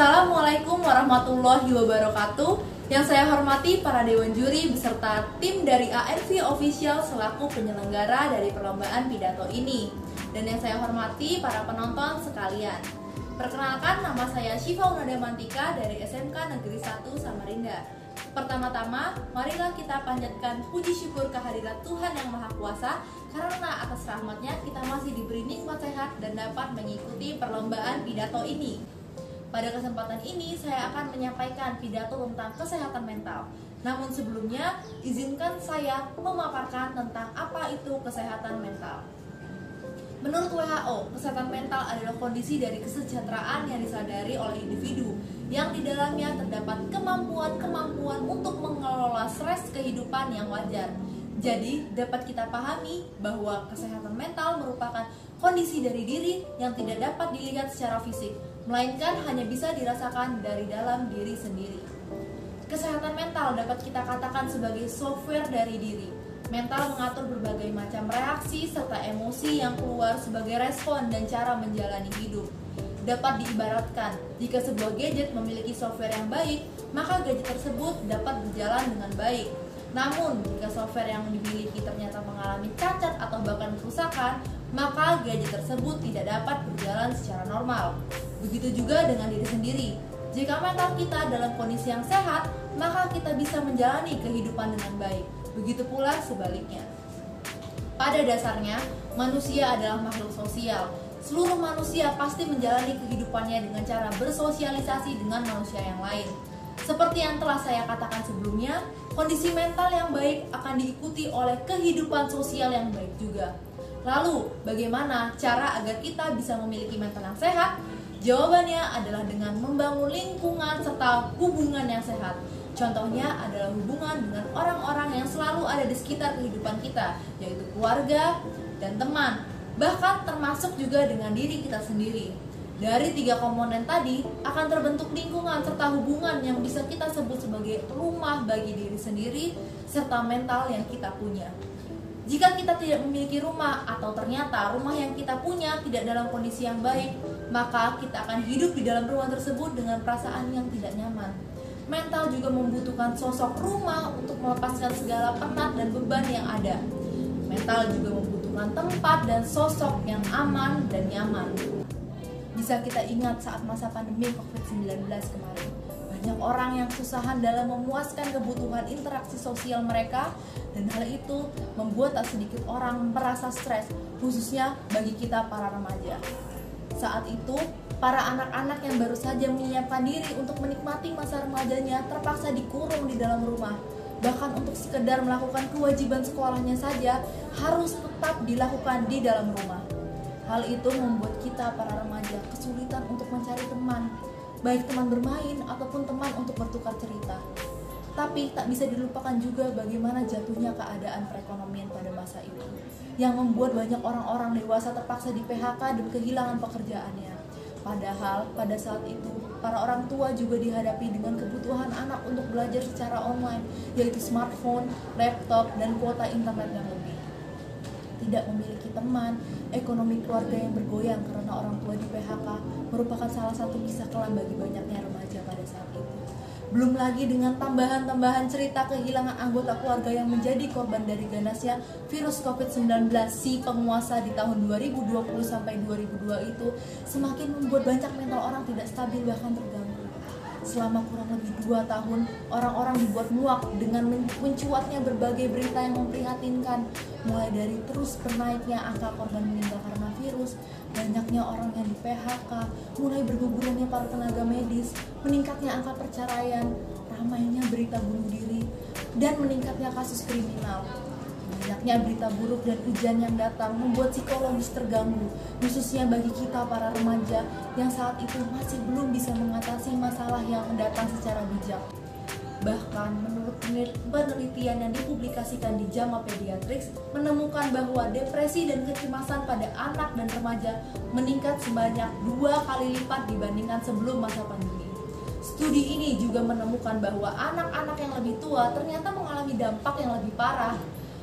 Assalamualaikum warahmatullahi wabarakatuh. Yang saya hormati para dewan juri beserta tim dari ANV Official selaku penyelenggara dari perlombaan pidato ini. Dan yang saya hormati para penonton sekalian. Perkenalkan, nama saya Syifa Unada Mantika dari SMK Negeri 1 Samarinda. Pertama-tama, marilah kita panjatkan puji syukur kehadirat Tuhan Yang Maha Kuasa, karena atas rahmatnya kita masih diberi nikmat sehat dan dapat mengikuti perlombaan pidato ini. Pada kesempatan ini saya akan menyampaikan pidato tentang kesehatan mental. Namun sebelumnya, izinkan saya memaparkan tentang apa itu kesehatan mental. Menurut WHO, kesehatan mental adalah kondisi dari kesejahteraan yang disadari oleh individu yang di dalamnya terdapat kemampuan untuk mengelola stres kehidupan yang wajar. Jadi, dapat kita pahami bahwa kesehatan mental merupakan kondisi dari diri yang tidak dapat dilihat secara fisik, melainkan hanya bisa dirasakan dari dalam diri sendiri. Kesehatan mental dapat kita katakan sebagai software dari diri. Mental mengatur berbagai macam reaksi serta emosi yang keluar sebagai respon dan cara menjalani hidup. Dapat diibaratkan, jika sebuah gadget memiliki software yang baik, maka gadget tersebut dapat berjalan dengan baik. Namun, jika software yang dimiliki ternyata mengalami cacat atau bahkan kerusakan, maka gadget tersebut tidak dapat berjalan secara normal. Begitu juga dengan diri sendiri. Jika mental kita dalam kondisi yang sehat, maka kita bisa menjalani kehidupan dengan baik. Begitu pula sebaliknya. Pada dasarnya, manusia adalah makhluk sosial. Seluruh manusia pasti menjalani kehidupannya dengan cara bersosialisasi dengan manusia yang lain. Seperti yang telah saya katakan sebelumnya, kondisi mental yang baik akan diikuti oleh kehidupan sosial yang baik juga. Lalu, bagaimana cara agar kita bisa memiliki mental yang sehat? Jawabannya adalah dengan membangun lingkungan serta hubungan yang sehat. Contohnya adalah hubungan dengan orang-orang yang selalu ada di sekitar kehidupan kita, yaitu keluarga dan teman, bahkan termasuk juga dengan diri kita sendiri. Dari 3 komponen tadi akan terbentuk lingkungan serta hubungan yang bisa kita sebut sebagai rumah bagi diri sendiri serta mental yang kita punya. Jika kita tidak memiliki rumah atau ternyata rumah yang kita punya tidak dalam kondisi yang baik, maka kita akan hidup di dalam rumah tersebut dengan perasaan yang tidak nyaman. Mental juga membutuhkan sosok rumah untuk melepaskan segala penat dan beban yang ada. Mental juga membutuhkan tempat dan sosok yang aman dan nyaman. Bisa kita ingat saat masa pandemi COVID-19 kemarin, banyak orang yang kesusahan dalam memuaskan kebutuhan interaksi sosial mereka, dan hal itu membuat tak sedikit orang merasa stres, khususnya bagi kita para remaja. Saat itu, para anak-anak yang baru saja menyiapkan diri untuk menikmati masa remajanya terpaksa dikurung di dalam rumah. Bahkan untuk sekedar melakukan kewajiban sekolahnya saja harus tetap dilakukan di dalam rumah. Hal itu membuat kita para remaja kesulitan untuk mencari teman, baik teman bermain ataupun teman untuk bertukar cerita. Tapi tak bisa dilupakan juga bagaimana jatuhnya keadaan perekonomian pada masa itu, yang membuat banyak orang-orang dewasa terpaksa di PHK dan kehilangan pekerjaannya. Padahal pada saat itu, para orang tua juga dihadapi dengan kebutuhan anak untuk belajar secara online, yaitu smartphone, laptop, dan kuota internet yang lebih. Tidak memiliki teman, ekonomi keluarga yang bergoyang karena orang tua di PHK merupakan salah satu kisah kelam bagi banyaknya remaja pada saat itu. Belum lagi dengan tambahan-tambahan cerita kehilangan anggota keluarga yang menjadi korban dari ganasnya virus COVID-19 si penguasa di tahun 2020 sampai 2002 itu semakin membuat banyak mental orang tidak stabil bahkan terganggu. Selama kurang lebih 2 tahun, orang-orang dibuat muak dengan mencuatnya berbagai berita yang memprihatinkan, mulai dari terus bernaiknya angka korban meninggal karena virus, banyaknya orang yang di PHK, mulai bergugurannya para tenaga medis, meningkatnya angka perceraian, ramainya berita bunuh diri, dan meningkatnya kasus kriminal. Banyaknya berita buruk dan ujian yang datang membuat psikologis terganggu, khususnya bagi kita para remaja yang saat itu masih belum bisa mengatasi masalah yang datang secara bijak. Bahkan menurut penelitian yang dipublikasikan di JAMA Pediatrics menemukan bahwa depresi dan kecemasan pada anak dan remaja meningkat sebanyak 2 kali lipat dibandingkan sebelum masa pandemi. Studi ini juga menemukan bahwa anak-anak yang lebih tua ternyata mengalami dampak yang lebih parah.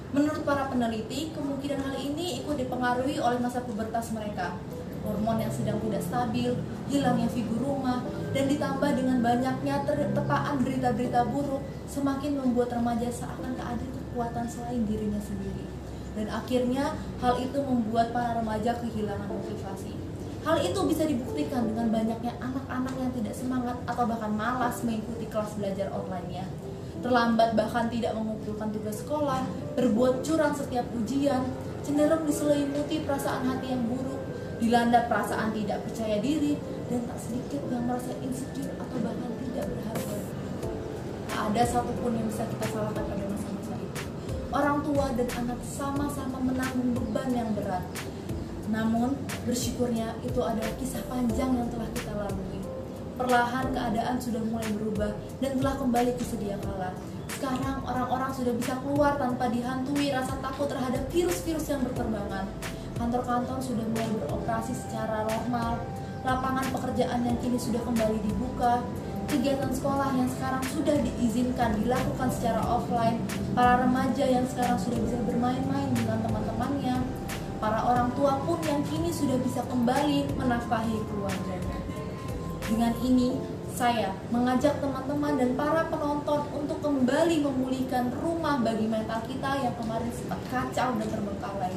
Menurut para peneliti, kemungkinan hal ini ikut dipengaruhi oleh masa pubertas mereka. hormon yang sedang tidak stabil, hilangnya figur rumah, dan ditambah dengan banyaknya tertepaan berita-berita buruk, semakin membuat remaja seakan tak ada kekuatan selain dirinya sendiri. Dan akhirnya hal itu membuat para remaja kehilangan motivasi. Hal itu bisa dibuktikan dengan banyaknya anak-anak yang tidak semangat atau bahkan malas mengikuti kelas belajar online-nya. Terlambat bahkan tidak mengumpulkan tugas sekolah, berbuat curang setiap ujian, cenderung diselimuti perasaan hati yang buruk, dilanda perasaan tidak percaya diri, dan tak sedikit yang merasa insecure atau bahkan tidak berharga. Tak ada satupun yang bisa kita salahkan pada masa-masa itu. Orang tua dan anak sama-sama menanggung beban yang berat. Namun, bersyukurnya itu adalah kisah panjang yang telah kita lalui. Perlahan keadaan sudah mulai berubah dan telah kembali ke sedia kala. Sekarang orang-orang sudah bisa keluar tanpa dihantui rasa takut terhadap virus-virus yang berterbangan. Kantor-kantor sudah mulai beroperasi secara normal. Lapangan pekerjaan yang kini sudah kembali dibuka. Kegiatan sekolah yang sekarang sudah diizinkan dilakukan secara offline. Para remaja yang sekarang sudah bisa bermain-main dengan teman-temannya. Para orang tua pun yang kini sudah bisa kembali menafkahi keluarganya. Dengan ini, saya mengajak teman-teman dan para penonton untuk kembali memulihkan rumah bagi mental kita yang kemarin sempat kacau dan terbengkalai.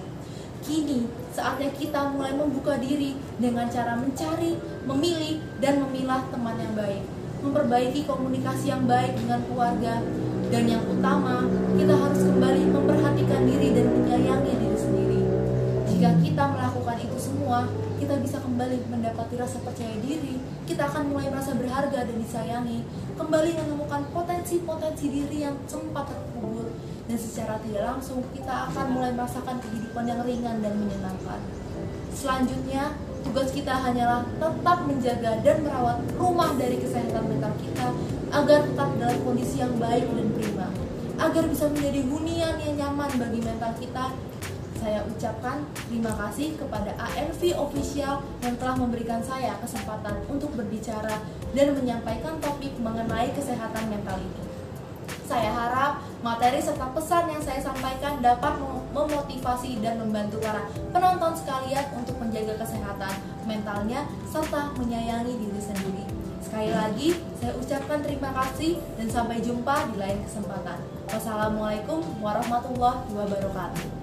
Kini, saatnya kita mulai membuka diri dengan cara mencari, memilih, dan memilah teman yang baik. Memperbaiki komunikasi yang baik dengan keluarga. Dan yang utama, kita harus kembali memperhatikan diri dan menyayangi diri sendiri. Jika kita melakukan itu semua, kita bisa kembali mendapati rasa percaya diri, kita akan mulai merasa berharga dan disayangi, kembali menemukan potensi-potensi diri yang sempat terkubur, dan secara tidak langsung kita akan mulai merasakan kehidupan yang ringan dan menyenangkan. Selanjutnya, tugas kita hanyalah tetap menjaga dan merawat rumah dari kesehatan mental kita agar tetap dalam kondisi yang baik dan prima, agar bisa menjadi hunian yang nyaman bagi mental kita. Saya ucapkan terima kasih kepada ANV Official yang telah memberikan saya kesempatan untuk berbicara dan menyampaikan topik mengenai kesehatan mental ini. Saya harap materi serta pesan yang saya sampaikan dapat memotivasi dan membantu para penonton sekalian untuk menjaga kesehatan mentalnya serta menyayangi diri sendiri. Sekali lagi, saya ucapkan terima kasih dan sampai jumpa di lain kesempatan. Wassalamualaikum warahmatullahi wabarakatuh.